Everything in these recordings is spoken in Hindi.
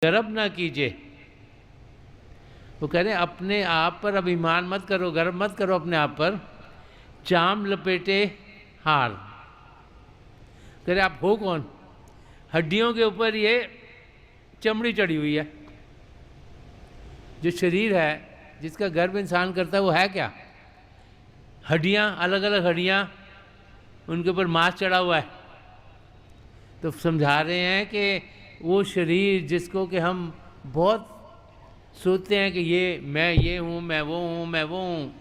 गर्व ना कीजिए। वो कह रहे हैं अपने आप पर अभिमान मत करो, गर्व मत करो अपने आप पर, चाम लपेटे हार। कह रहे आप हो कौन? हड्डियों के ऊपर ये चमड़ी चढ़ी हुई है। जो शरीर है जिसका गर्व इंसान करता है वो है क्या? हड्डियाँ, अलग अलग हड्डियाँ, उनके ऊपर मांस चढ़ा हुआ है। तो समझा रहे हैं कि वो शरीर जिसको कि हम बहुत सोचते हैं कि मैं ये हूँ, मैं वो हूँ, मैं वो हूँ,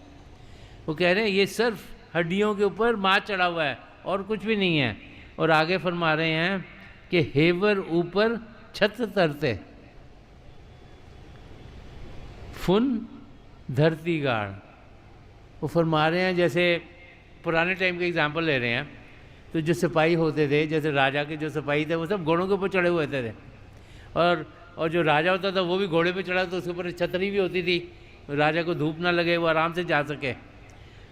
वो कह रहे हैं ये सिर्फ हड्डियों के ऊपर मांस चढ़ा हुआ है और कुछ भी नहीं है। और आगे फरमा रहे हैं कि हेवर ऊपर छत तरते, फुन धरती गाड़। वो फरमा रहे हैं जैसे पुराने टाइम के एग्जाम्पल ले रहे हैं, तो जो सिपाही होते थे, जैसे राजा के जो सिपाही थे वो सब घोड़ों के ऊपर चढ़े हुए थे। और जो राजा होता था वो भी घोड़े पे चढ़ा, तो उसके ऊपर छतरी भी होती थी, राजा को धूप ना लगे, वो आराम से जा सके।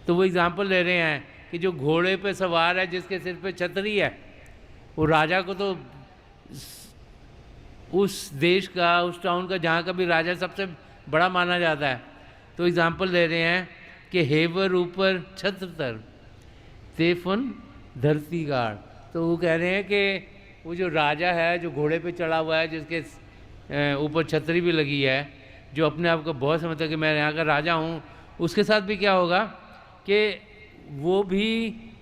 तो वो एग्जाम्पल ले रहे हैं कि जो घोड़े पे सवार है, जिसके सिर पे छतरी है, वो राजा को तो उस देश का, उस टाउन का, जहाँ का भी राजा सबसे बड़ा माना जाता है। तो एग्जाम्पल ले रहे हैं कि हेवर ऊपर छत तर, तेफन धरती गाड़। तो वो कह रहे हैं कि वो जो राजा है, जो घोड़े पे चढ़ा हुआ है, जिसके ऊपर छतरी भी लगी है, जो अपने आप को बहुत समझता है कि मैं यहाँ का राजा हूँ, उसके साथ भी क्या होगा कि वो भी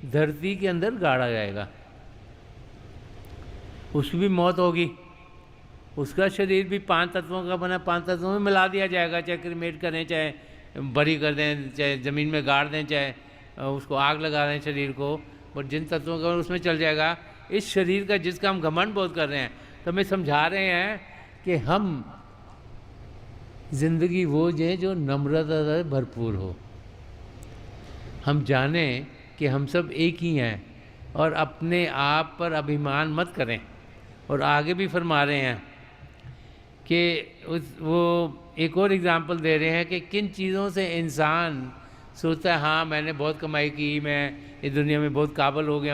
धरती के अंदर गाड़ा जाएगा, उसकी भी मौत होगी। उसका शरीर भी 5 तत्वों का बना, 5 तत्वों में मिला दिया जाएगा, चाहे क्रीमेट करें, चाहे बरी कर दें, चाहे ज़मीन में गाड़ दें, चाहे उसको आग लगा दें शरीर को, बट जिन तत्वों का उसमें चल जाएगा। इस शरीर का जिसका हम घमंड बहुत कर रहे हैं, तो हमें समझा रहे हैं कि हम जिंदगी वो जिए जो नम्रता से भरपूर हो। हम जाने कि हम सब एक ही हैं और अपने आप पर अभिमान मत करें। और आगे भी फरमा रहे हैं कि वो एक और एग्जाम्पल दे रहे हैं कि किन चीज़ों से इंसान सोचता है हाँ मैंने बहुत कमाई की, मैं इस दुनिया में बहुत काबिल हो गया हूँ।